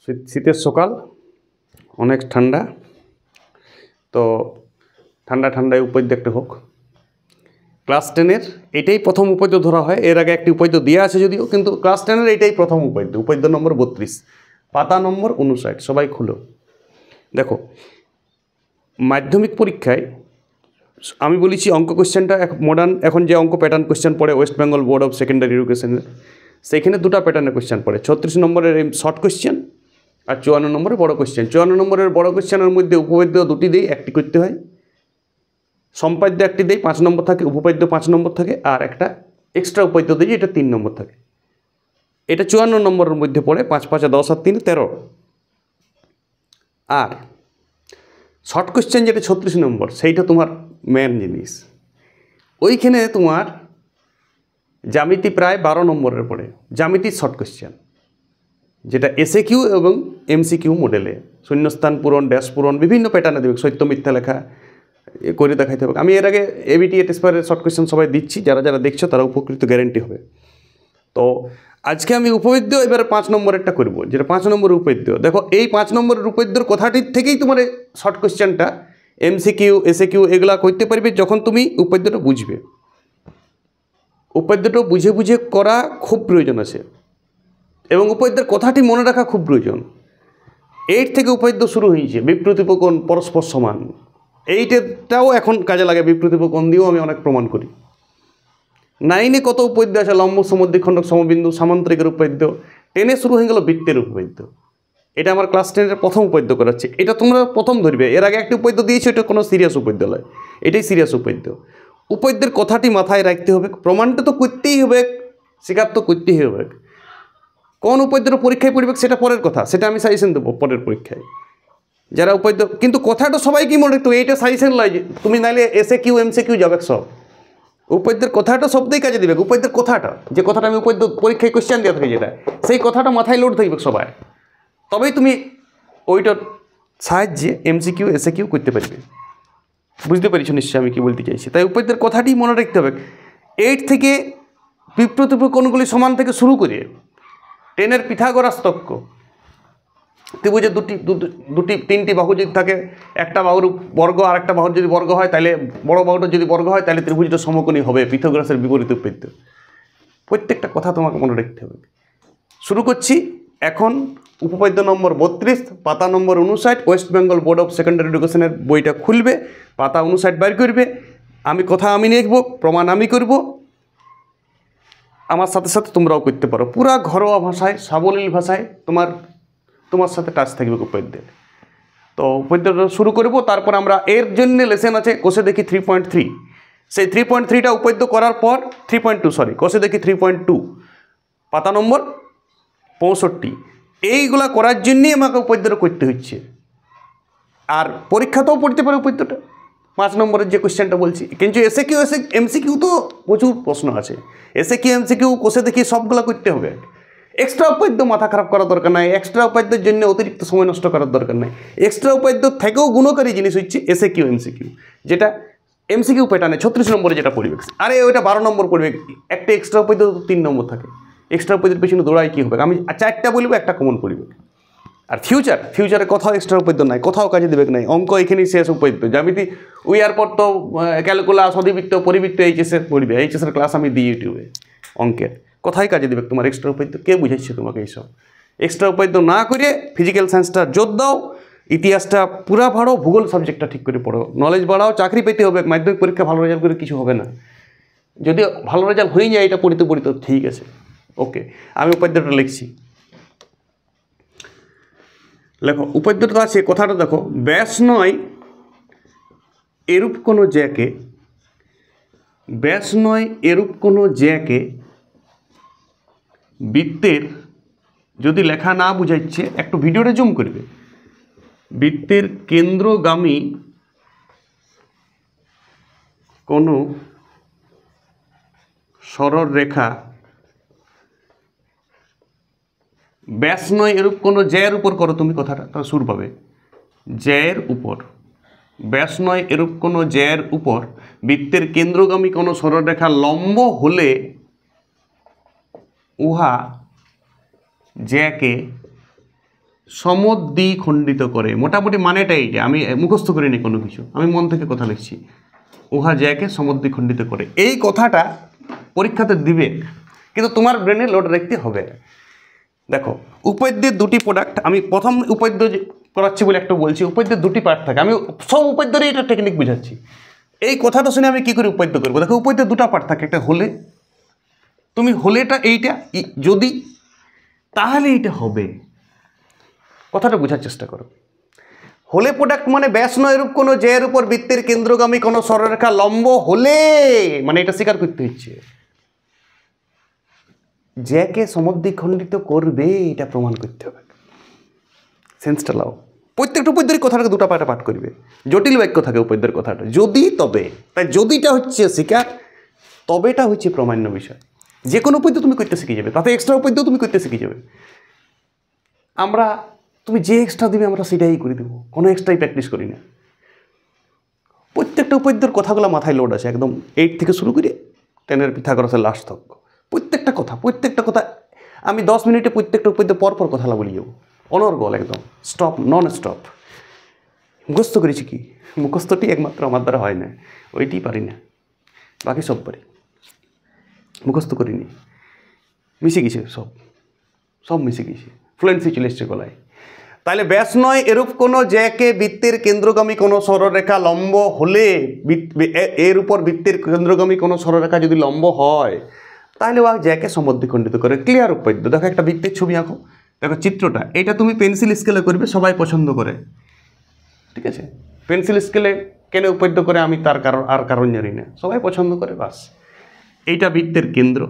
শীতের সকাল, অনেক ঠান্ডা। তো ঠান্ডা ঠান্ডায় উপদ্য একটা হোক। ক্লাস 10-এর এটাই প্রথম উপদ্য ধরা হয়। এর আগে একটি উপদ্য দেওয়া আছে যদিও, কিন্তু ক্লাস 10-এর এটাই প্রথম উপদ্য। উপদ্য নম্বর 32, পাতা নম্বর 59। সবাই খুলো। দেখো, মাধ্যমিক পরীক্ষায় আমি বলেছি অঙ্ক কোশ্চেনটা মডার্ন, এখন যে অঙ্ক প্যাটার্ন কোশ্চেন পড়ে West Bengal board of secondary এডুকেশনের, সেইখানে দুটো প্যাটার্নের কোশ্চেন পড়ে। 36 নম্বরের শর্ট কোশ্চেন আর 54 নম্বরের বড় কোশ্চেন। 54 নম্বরের বড় কোশ্চেনের মধ্যে উপপাদ্য দুটি দিয়ে একটি করতে হয়, সম্পাদ্য একটি দিয়ে 5 নম্বর থাকে, উপপাদ্য 5 নম্বর থাকে, আর একটা এক্সট্রা উপপাদ্য দিয়ে এটা 3 নম্বর থাকে। এটা 54 নম্বরের মধ্যে পড়ে। 5 5 10 আর 3 13। আর শর্ট কোশ্চেন যেটা 36 নম্বর, সেইটা তোমার মেন জিনিস। ওইখানে তোমার জ্যামিতি প্রায় 12 নম্বরের পড়ে, জ্যামিতির শর্ট কোশ্চেন, যেটা SAQ এবং MCQ মডেলে শূন্যস্থান পূরণ, ড্যাশ পূরণ, বিভিন্ন প্যাটার্নে দেবে, সত্য মিথ্যা লেখা করে দেখাইতে হবে। আমি এর আগে ABT এটিসপারের শর্ট কোশ্চেন সবাই দিচ্ছি, যারা যারা দেখছো তারা উপকৃত গ্যারেন্টি হবে। তো আজকে আমি উপপাদ্য এবার 5 নম্বরেরটা করব, যেটা 5 নম্বরের উপপাদ্য। দেখো, এই 5 নম্বরের উপপাদ্যর কথাটির থেকেই তোমার শর্ট কোশ্চেনটা MCQ SAQ এগুলা করতে পারবে যখন তুমি উপপাদ্যটা বুঝবে। উপপাদ্যটা বুঝে বুঝে করা খুব প্রয়োজন আছে, এবং উপপাদ্যের কথাটি মনে রাখা খুব প্রয়োজন। 8 থেকে উপপাদ্য শুরু হয়েছে, বিপ্রতিপকোণ পরস্পর সমান। এইটাও এখন কাজে লাগে, বিপ্রতিপকোণ দিয়েও আমি অনেক প্রমাণ করি। 9-এ কত উপপাদ্য আছে, লম্ব সমদ্বিখণ্ডক সমবিন্দু সামান্তরিকের উপপাদ্য। 10-এ শুরু হয়ে গেল বৃত্তের উপপাদ্য। এটা আমার ক্লাস 10-এর প্রথম উপপাদ্য করাচ্ছে, এটা তোমরা প্রথম ধরবে। এর আগে একটি উপপাদ্য দিয়েছি, এটা কোনো সিরিয়াস উপপাদ্য নয়, এটাই সিরিয়াস উপপাদ্য। উপপাদ্যের কথাটি মাথায় রাখতে হবে, প্রমাণটা তো করতেই হবে, স্বীকার তো করতেই হবে। কোন উপপাদ্যের পরীক্ষায় পড়বে সেটা পরের কথা, সেটা আমি সাজেশন দেবো পরের পরীক্ষায়। যারা উপপাদ্য, কিন্তু কথাটা সবাইকে মনে রাখতে হবে, এইটা সাজেশন নয় যে তুমি নাইলে SAQ MCQ যাবে সব। উপপাদ্যের কথাটা শব্দেই কাজে দিবে। উপপাদ্যের কথাটা, যে কথাটা আমি উপপাদ্য পরীক্ষায় কোশ্চেন দেওয়া থাকি, যেটা সেই কথাটা মাথায় লোড থাকবে সবাই, তবেই তুমি ওইটার সাহায্যে MCQ SAQ করতে পারবে। বুঝতে পারছো নিশ্চয়ই আমি কি বলতে চাইছি? তাই উপপাদ্যের কথাটি মনে রাখতে হবে। 8 থেকে বিপ্রতিপকোণগুলি সমান থেকে শুরু করে 10-এর পিথাগোরাস তর্ক, ত্রিভুজের তিনটি বাহু যদি থাকে, একটা বাহুর বর্গ আর একটা বাহুর যদি বর্গ হয়, তাহলে বড় বাহুটা যদি বর্গ হয় তাহলে ত্রিভুজটা সমকোণী হবে, পিথাগোরাসের বিপরীত উপপাদ্য। প্রত্যেকটা কথা তোমাকে মনে রাখতে হবে। শুরু করছি এখন। উপপাদ্য নম্বর 32, পাতা নম্বর 59, West Bengal board of secondary এডুকেশনের বইটা খুলবে, পাতা 59 বের করবে। কথা আমি লিখব, প্রমাণ আমি করব, আমার সাথে সাথে তোমরাও করতে পারো। পুরা ঘরোয়া ভাষায়, সাবলীল ভাষায় তোমার সাথে টাচ থাকবে উপপাদ্যের। তো উপপাদ্যটা শুরু করব, তারপর আমরা এর জন্য লেসন আছে কোষে দেখি 3.3। সেই 3.3টা উপপাদ্য করার পর 3.2 কোষে দেখি 3.2, পাতা নম্বর 65। এইগুলা করার জন্যই আমাকে উপপাদ্যটা করতে হচ্ছে। আর পরীক্ষাতেও পড়তে পারে উপপাদ্যটা, 5 নম্বরের যে কোশ্চেনটা বলছি। কিন্তু SAQ MCQ তো প্রচুর প্রশ্ন আছে। SAQ MCQ কোষে দেখি সবগুলো করতে হবে। এক্সট্রা উপপাদ্য মাথা খারাপ করার দরকার নাই, এক্সট্রা উপপাদ্যের জন্য অতিরিক্ত সময় নষ্ট করার দরকার নাই। এক্সট্রা উপপাদ্য থেকেও গুণকারী জিনিস হচ্ছে SAQ MCQ, যেটা MCQ প্যাটার্নে 36 নম্বরে যেটা পড়বে। আরে ওইটা 12 নম্বর পড়বে, একটা এক্সট্রা উপপাদ্য তো 3 নম্বর থাকে। এক্সট্রা উপপাদ্যের পেছনে দৌড়াই কী হবে? আমি 4টা বলবো, একটা কমন পড়বে। আর ফিউচারে কোথাও এক্সট্রা উপপাদ্য নাই, কোথাও কাজে দেবে নাই। অঙ্ক এখানেই শেষ উপপাদ্য। জ্যামিতি উইয়ার পর তো ক্যালকুলাস, অধিবৃত্ত, পরিবৃত্ত এইচএসের পড়বে। এইচএসের ক্লাস আমি দিই ইউটিউবে অঙ্কের। কোথায় কাজে দেবে তোমার এক্সট্রা উপপাদ্য? কে বুঝাচ্ছে তোমাকে এইসব? এক্সট্রা উপপাদ্য না করে ফিজিক্যাল সায়েন্সটা জোর দাও, ইতিহাসটা পুরা পড়ো, ভূগোল সাবজেক্টটা ঠিক করে পড়ো, নলেজ বাড়াও। চাকরি পেতে হবে, মাধ্যমিক পরীক্ষা ভালো রেজাল্ট করে কিছু হবে না। যদি ভালো রেজাল্ট হয়ে যায়, এটা পড়িতে ঠিক আছে, ওকে। আমি উপপাদ্যটা লিখছি, লেখো। উপপাদ্যটা আছে, কথাটা দেখো। ব্যাস নয় এরূপ কোনো জ্যাকে, ব্যাস নয় এরূপ কোনো জ্যাকে বৃত্তের, যদি লেখা না বুঝাচ্ছে একটু ভিডিওটা জুম করবে, বৃত্তের কেন্দ্রগামী কোনো সরল রেখা, ব্যাস নয় এরূপ কোনো জ্যায়ের উপর করো তুমি কথাটা, তাহলে সুর পাবে। জ্যায়ের উপর, ব্যাস নয় এরূপ কোনো জ্যায়ের উপর বৃত্তের কেন্দ্রগামী কোনো সরলরেখা লম্ব হলে উহা জ্যাকে সমদ্বিখণ্ডিত করে। মোটামুটি মানেটা এইটা, আমি মুখস্থ করিনি কোনো কিছু, আমি মন থেকে কথা লিখছি। উহা জ্যাকে সমদ্বিখণ্ডিত করে, এই কথাটা পরীক্ষাতে দিবে, কিন্তু তোমার ব্রেনে লোড রাখতে হবে। দেখো উপদ্যের দুটি প্রোডাক্ট, আমি প্রথম উপদ্য করাচ্ছি বলে একটা বলছি, উপদ্যের দুটি পার্ট থাকে, আমি সব উপদ্যেরই এটা টেকনিক বুঝাচ্ছি। এই কথাটা শুনে আমি কী করে উপদ্য করবো? দেখো উপদ্যের দুটো পার্ট থাকে, একটা হলে, তুমি হলেটা এইটা যদি, তাহলে এইটা হবে। কথাটা বোঝার চেষ্টা করো। হলে প্রোডাক্ট মানে ব্যাস নয় এরূপ কোনো জ্যায়ের উপর বৃত্তের কেন্দ্রগামী কোনো সরলরেখা লম্ব হলে, মানে এটা স্বীকার করতে হচ্ছে, জ্যাকে সমদ্বিখণ্ডিত করবে, এটা প্রমাণ করতে হবে। সেন্সটা লাও। প্রত্যেকটা উপদ্যের কথাটাকে দুটো পার্টে পাঠ করবে, জটিল বাক্য থাকে উপদ্যের কথাটা, যদি তবে, তাই যদিটা হচ্ছে স্বীকার, তবেটা হচ্ছে প্রমাণ্য বিষয়। যে কোনো উপদ্য তুমি করতে শিখে যাবে, তাতে এক্সট্রা উপদ্য তুমি করতে শিখে যাবে। আমরা, তুমি যে এক্সট্রা দিবে আমরা সেটাই করে দেবো, কোনো এক্সট্রাই প্র্যাকটিস করি না। প্রত্যেকটা উপদ্যের কথাগুলো মাথায় লোড আছে, একদম 8 থেকে শুরু করে 10-এর পিথাগোরাসের লাস্ট তক। প্রত্যেকটা কথা আমি 10 মিনিটে প্রত্যেকটা উপদ্য পরপর কথা বলে যাবো, অনর্গল একদম, স্টপ, নন স্টপ। মুখস্থ করেছি কি? মুখস্থটি একমাত্র আমার দ্বারা হয় না, ওইটি পারি না, বাকি সব পারি। মুখস্থ করিনি, মিশে গেছে, সব মিশে গেছে, ফ্লুয়েন্সি চলে এসছে গলায়। তাহলে ব্যাস নয় এরূপ কোনো জ্যাকে বৃত্তের কেন্দ্রগামী কোনো সরলরেখা লম্ব হলে, এর উপর বৃত্তের কেন্দ্রগামী কোনো সরলরেখা যদি লম্ব হয়, তাহলে ওয়া জ্যাকে সমদ্বিখণ্ডিত করে। ক্লিয়ার উপপাদ্য। দেখো একটা বৃত্তের ছবি আঁকো, দেখো চিত্রটা, এটা তুমি পেন্সিল স্কেলে করবে, সবাই পছন্দ করে, ঠিক আছে? পেন্সিল স্কেলে কেন উপপাদ্য করে আমি তার কারণ জানি না, সবাই পছন্দ করে, বাস। এইটা বৃত্তের কেন্দ্র।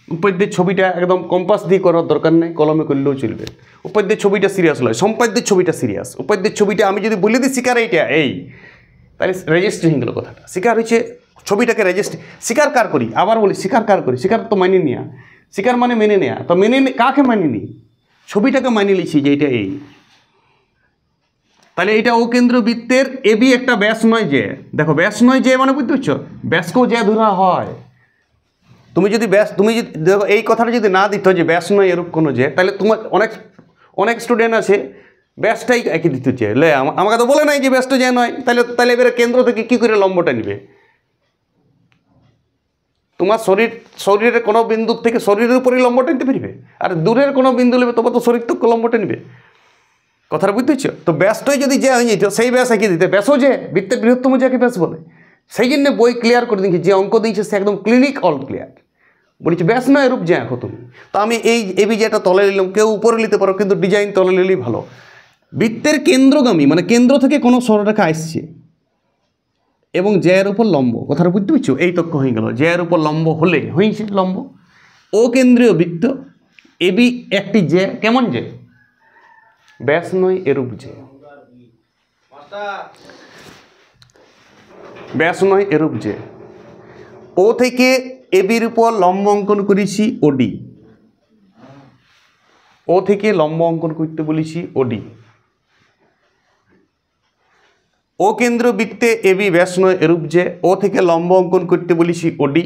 উপপাদ্যের ছবিটা একদম কম্পাস দিয়ে করার দরকার নেই, কলমে করলেও চলবে। উপপাদ্যের ছবিটা সিরিয়াস নয়, সম্পাদ্যের ছবিটা সিরিয়াস। উপপাদ্যের ছবিটা আমি যদি বলে দিই শিকার এইটা এই, তাহলে রেজিস্ট্রি হয়ে গেল কথাটা। শিকার হচ্ছে ছবিটাকে রেজিস্ট্রি। স্বীকার কার করি, আবার বলি স্বীকার কার করি, স্বীকার তো মানিয়ে নেওয়া, স্বীকার মানে মেনে নেওয়া, তো কাকে মানিয়ে নিই? ছবিটাকে মানিয়ে নিচ্ছি যে এটা এই। তাহলে এটা ও কেন্দ্র বৃত্তের এবি একটা ব্যাস নয় যে, দেখো ব্যাস নয় যে মানে বুঝতে পারছো, ব্যাসকেও যে ধরা হয়। তুমি যদি দেখো এই কথাটা যদি না দিত যে ব্যাস নয় এরূপ কোনো যে, তাহলে তোমার অনেক স্টুডেন্ট আছে ব্যাসটাই একই দিতে চায়, আমাকে তো বলে নাই যে ব্যাসটা যে নয়, তাহলে এবারে কেন্দ্র থেকে কী করে লম্বটা নিবে? তোমার শরীরের কোনো বিন্দু থেকে শরীরের উপরেই লম্বটা নিতে পারবে, আর দূরের কোনো বিন্দু নেবে তবে তো শরীর তো লম্বটা নিবে। কথাটা বুঝতে পারছো? তো ব্যাসটাই যদি যে হয়ে যেত, সেই ব্যাস একই দিতে, ব্যাসও যে বৃত্তের বৃহত্তম যাকে ব্যাস বলে। সেই জন্য বই ক্লিয়ার করে দিয়েছি, যে অঙ্ক দিয়েছে সে একদম ক্লিনিক অল ক্লিয়ার বলেছি, ব্যাস নয় এরূপ যে আঁকো তুমি। তো আমি এই এবি যেটা তলে নিলাম, কেউ উপরে নিতে পারো, কিন্তু ডিজাইন তলে নিলেই ভালো। বৃত্তের কেন্দ্রগামী মানে কেন্দ্র থেকে কোনো সরলরেখা আসছে এবং জ্যায়ের উপর লম্ব, কথাটা বুঝতে পারছো? এই তথ্য হয়ে গেল, জ্যায়ের উপর লম্ব হলে হয়েছে লম্ব। ও কেন্দ্রীয় বৃত্ত এবি একটি জ্যা, কেমন জ্যা? ব্যাস নয় এরূপ জ্যা, ব্যাস নয় এরূপ জ্যা। ও থেকে এবির উপর লম্ব অঙ্কন করেছি ওডি, ও থেকে লম্ব অঙ্কন করতে বলেছি ওডি। ও কেন্দ্র বৃত্তে এবি ব্যাস নয় এরূপ যে, ও থেকে লম্ব অঙ্কন করতে বলেছি ওডি।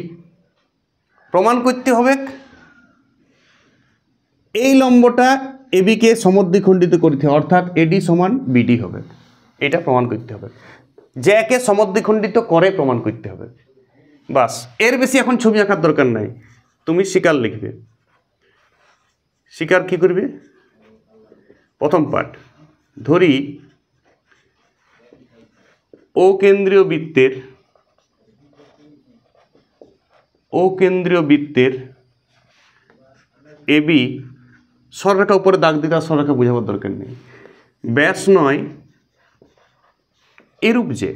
প্রমাণ করতে হবে এই লম্বটা এবিকে সমদ্বিখণ্ডিত করতে হবে, অর্থাৎ এডি সমান বিডি হবে, এটা প্রমাণ করতে হবে। জ্যাকে সমদ্বিখণ্ডিত করে প্রমাণ করতে হবে, বাস। এর বেশি এখন ছবি আঁকার দরকার নাই, তুমি স্বীকার লিখবে। স্বীকার কী করবে? প্রথম পার্ট ধরি ও কেন্দ্রীয় বৃত্তের এবি, সরলরেখা উপরে দাগ দিতে, আর সরলরেখা বোঝাবার দরকার নেই, ব্যাস নয় এরূপ যে,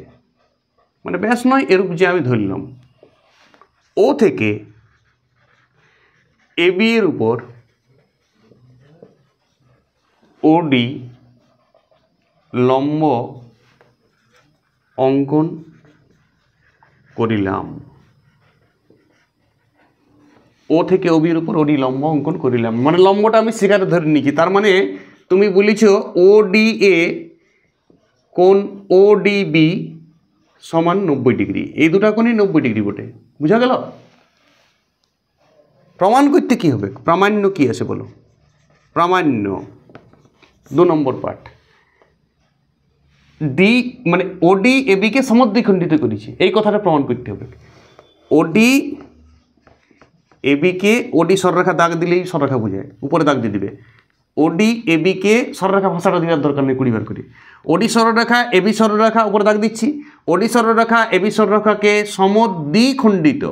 মানে ব্যাস নয় এরূপ যে আমি ধরলাম। ও থেকে এবি এর উপর ওডি লম্ব অঙ্কন করিলাম। ও থেকে ওবির উপর ওডি লম্ব অঙ্কন করিলাম, মানে লম্বটা আমি শিকারে ধরে নিয়েছি। তার মানে তুমি বলেছ ওডি এ কোণ ওডিবি সমান 90 ডিগ্রি, এই দুটা কোণই 90 ডিগ্রি বটে, বুঝা গেল? প্রমাণ করতে কি হবে? প্রামাণ্য কি আছে বলো? প্রামাণ্য 2 নম্বর পার্ট ডি মানে ওডি এবিকে সমদ্বিখণ্ডিত করেছে, এই কথাটা প্রমাণ করতে হবে। ওডি এবিকে, ওডি সরলরেখা দাগ দিলেই সরলরেখা বোঝায়, উপরে দাগ দিয়ে দিবে। ওডি এবিকে সরলরেখা ভাষাটা দেওয়ার দরকার নেই 20 বার করে। ওডি সরলরেখা এবি সরলরেখা উপরে দাগ দিচ্ছি। ওডি সরলরেখা এবি সরলরেখাকে সমদ্বিখণ্ডিত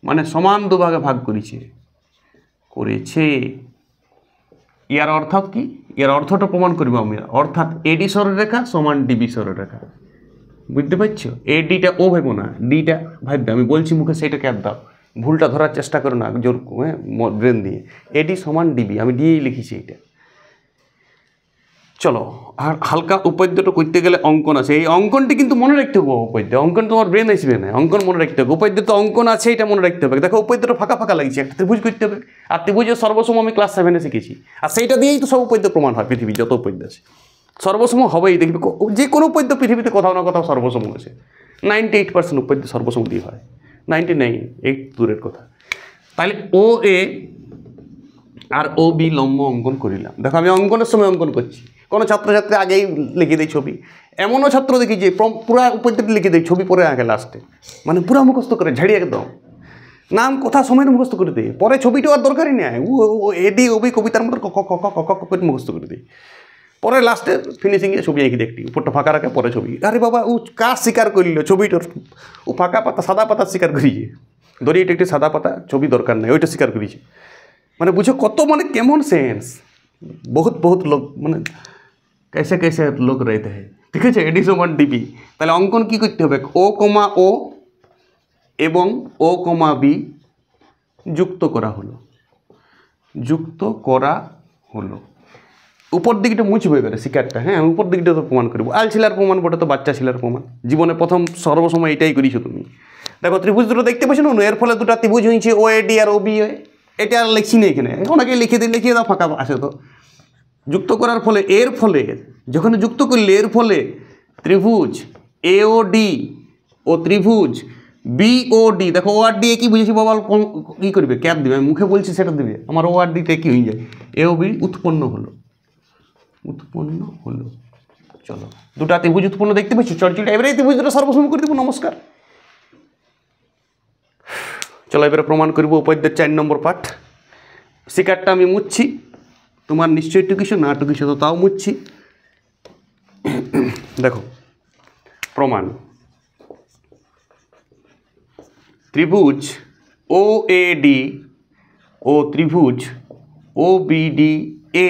মানে সমান দুভাগে ভাগ করেছে। ইয়ার অর্থাৎ কি? এর অর্থটা প্রমাণ করব আমরা। অর্থাৎ এডি সরলরেখা সমান ডিবি সরলরেখা। বুঝতে পারছো? এডিটা ও ভাবো না, ডিটা ভাববে। আমি বলছি মুখে সেইটা ক্যাপ দাও, ভুলটা ধরার চেষ্টা করো না জোর ব্রেন দিয়ে। এডি সমান ডিবি, আমি ডিএই লিখেছি এটা। চলো, আর হালকা উপপাদ্যটা করতে গেলে অঙ্কন আছে। এই অঙ্কনটি কিন্তু মনে রাখতে হবে। উপপাদ্য অঙ্কন তোমার ব্রেন আসবে না, অঙ্কন মনে রাখতে হবে। উপপাদ্য তো অঙ্কন আছে, এটা মনে রাখতে হবে। দেখো উপপাদ্যটা ফাঁকা ফাঁকা লাগছে, একটা ত্রিভুজ করতে হবে। আর ত্রিভুজের সর্বসম আমি ক্লাস 7-এ শিখেছি, আর সেইটা দিয়েই তো সব উপপাদ্য প্রমাণ হয়। পৃথিবীর যত উপপাদ্য আছে সর্বসম হবেই। দেখবি যে কোনো উপপাদ্য পৃথিবীতে কোথাও না কোথাও সর্বসম আছে। 98% উপপাদ্য সর্বসম দিয়ে হয়, 99 দূরের কথা। তাহলে ও এ আর ও বি লম্ব অঙ্কন করিলাম। দেখো আমি অঙ্কনের সময় অঙ্কন করছি, কোনো ছাত্রছাত্রী আগেই লিখে দেয় ছবি। এমনও ছাত্র দেখি যে পুরা উপপাদ্যটি লিখে দেয়, ছবি পরে আগে লাস্টে, মানে পুরা মুখস্থ করে ঝাড়িয়ে একদম নাম কথা সময় মুখস্থ করে দেয়। পরে ছবিটা আর দরকারই নেই, ও এডি ওবি কবিতার মতো ক ক ক ক করে মুখস্থ করে দেয়। পরে লাস্টে ফিনিশিংয়ে ছবি এঁকে দেখটি, উপরটা ফাঁকা রাখে, পরে ছবি। আরে বাবা, ও কাজ স্বীকার করল ছবিটার, ও ফাঁকা পাতা সাদা পাতা স্বীকার করিছে। ধরি এটা একটি সাদা পাতা, ছবি দরকার নেই, ওইটা স্বীকার করিছে। মানে বুঝো কত মানে কেমন সেন্স। বহুত লোক মানে कैसे कैसे लोग रहते हैं। ঠিক আছে, এডি সমান ডিবি। তাহলে অঙ্কন কি করতে হবে? ও কমা ও এবং ও কমা বি যুক্ত করা হলো, উপর দিকটা মুছবে এবারে শিকারটা। হ্যাঁ, উপর দিকটা তো প্রমাণ করবো। আল ছিলার প্রমাণ, বটে তো বাচ্চা ছিলার প্রমাণ। জীবনে প্রথম সর্বসময় এটাই করিছো তুমি। দেখো ত্রিভুজ দুটো দেখতে পাচ্ছ না, এর ফলে দুটো ত্রিভুজ হয়েছে, ও এডি আর ও বি। এটা আর লিখছি না এখানে, ওনাকে লিখিয়ে দাও, ফাঁকা আছে তো। যুক্ত করার ফলে, এর ফলে যখন যুক্ত করলে এর ফলে ত্রিভুজ এওডি ও ত্রিভুজ বিওডি, দেখো ও আর ডি কি বুঝেছি বাবা, কী করবে? ক্যাপ দিবে, আমি মুখে বলছি সেটা দেবে। আমার ও আর ডিতে কি হয়ে যায়? এওবি উৎপন্ন হলো। চলো, দুটা ত্রিভুজ উৎপন্ন দেখতে পাচ্ছি চটচটে। এবারে এই ত্রিভুজ দুটো সর্বসম করে দেবো। নমস্কার। চলো এবারে প্রমাণ করবো উপপাদ্যের 4 নম্বর পাঠ। শিকারটা আমি মুছছি, তোমার নিশ্চয়ই টুকিছো, না টুকিছো তো তাও মুছছি। দেখো প্রমাণ, ত্রিভুজ ও এ ডি ও ত্রিভুজ ও বিডি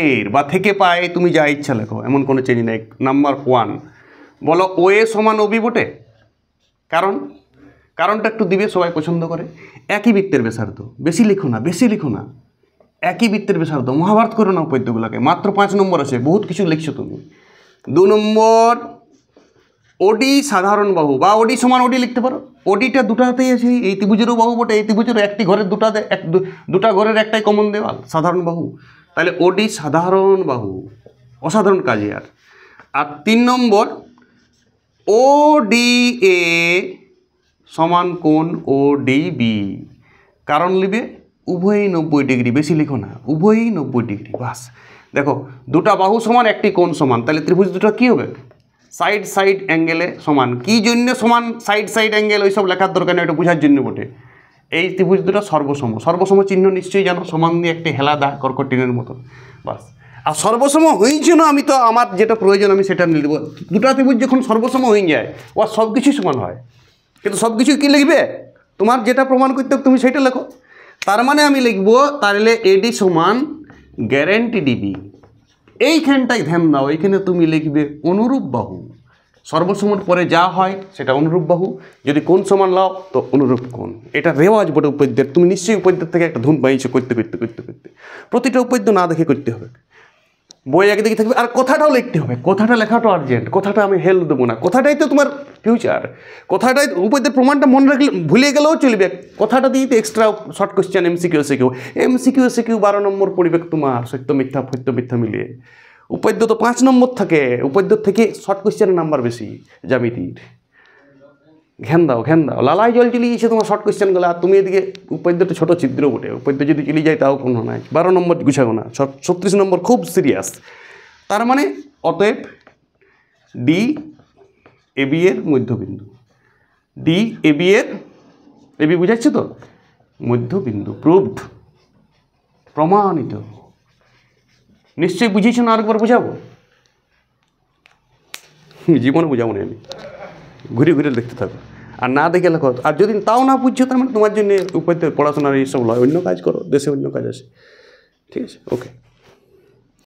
এর বা থেকে পায়, তুমি যা ইচ্ছা লেখো, এমন কোনো চেঞ্জ নেই। নাম্বার 1 বলো ও এ সমান ও বি বটে। কারণটা একটু দিবে, সবাই পছন্দ করে। একই বৃত্তের ব্যাসার্ধ, বেশি লিখো না, একই বৃত্তের ব্যাসার্ধ। মহাভারত করো না উপপাদ্যগুলোকে, মাত্র 5 নম্বর আছে, বহুত কিছু লিখছো তুমি। 2 নম্বর ওডি সাধারণ বাহু বা ওডি সমান ওডি লিখতে পারো। ওডিটা দুটাতেই আছে, এই ত্রিভুজেরও বাহু বটে, এই ত্রিভুজেরও। একটি ঘরের দুটা ঘরের একটাই কমন দেওয়াল, সাধারণ বাহু। তাহলে ওডি সাধারণ বাহু, অসাধারণ কাজে। আর 3 নম্বর ওডি এ সমান কোণ ওডিবি। কারণ লিবে উভয়ই 90 ডিগ্রি, বেশি লিখো না, উভয়ই 90 ডিগ্রি, বাস। দেখো দুটা বাহু সমান, একটি কোণ সমান, তাহলে ত্রিভুজ দুটো কী হবে? সাইড অ্যাঙ্গেলে সমান। কী জন্য সমান সাইড অ্যাঙ্গেল ওইসব লেখার দরকার নেই, ওটা বোঝার জন্য বটে। এই ত্রিভুজ দুটো সর্বসম চিহ্ন নিশ্চয়ই জানো, সমান দিয়ে একটি হেলা দা কর্কটিনের মতো, বাস। আর সর্বসম হয়েছে না, আমি তো আমার যেটা প্রয়োজন আমি সেটা নিয়ে দেবো। দুটা ত্রিভুজ যখন সর্বসম হয়ে যায়, ও সব কিছুই সমান হয়। কিন্তু সব কিছু কী লিখবে? তোমার যেটা প্রমাণ করতে হবে তুমি সেটা লেখো। তার মানে আমি লিখবো তাহলে এডি সমান গ্যারেন্টি ডিবি। এইখানটায় ধ্যান দাও, এইখানে তুমি লিখবে অনুরূপ বাহু। সর্বসমর পরে যা হয় সেটা অনুরূপ বাহু, যদি কোণ সমান লাও তো অনুরূপ কোণ। এটা রেওয়াজ বটে উপপাদ্যের। তুমি নিশ্চয়ই উপপাদ্যের থেকে একটা ধুন পাইছো করতে প্রতিটা উপপাদ্য না দেখে করতে হবে। বই একদিকে থাকবে, আর কথাটাও লিখতে হবে। কথাটা লেখাটা আর্জেন্ট, কথাটা আমি হেল্প দেবো না, কথাটাই তো তোমার ফিউচার। কথাটাই উপপাদ্যের প্রমাণটা মনে রাখলে, ভুলে গেলেও চলবে, কথাটা দিয়ে তো এক্সট্রা শর্ট কোশ্চেন এমসিকিউ 12 নম্বর পড়বে তোমার, সত্য মিথ্যা মিলিয়ে। উপপাদ্য তো 5 নম্বর থাকে, উপপাদ্য থেকে শর্ট কোশ্চেনের নাম্বার বেশি জ্যামিতির। ঘ্যান দাও লালাই জল চলে গিয়েছে তোমার শর্ট কোশ্চেনগুলো। আর তুমি এদিকে উপপাদ্যটা ছোটো ছিদ্র বটে, উপপাদ্য যদি চলে যায় তাও কোনো নাই। 12 নম্বর গুছাবো না, 36 নম্বর খুব সিরিয়াস। তার মানে অতএব ডি এবি এর মধ্যবিন্দু, ডি এবি এর, এবি বুঝাচ্ছে তো, মধ্যবিন্দু। প্রুভড, প্রমাণিত। নিশ্চয়ই বুঝিয়েছ না, আরেকবার বুঝাবো? জীবনে বুঝাবো না আমি, ঘুরে ঘুরে দেখতে থাকো, আর না দেখে লেখো। আর যদি তাও না বুঝছো, তার মানে তোমার জন্য উপর পড়াশোনার এইসব নয়, অন্য কাজ করো, দেশে অন্য কাজ আছে। ঠিক আছে, ওকে।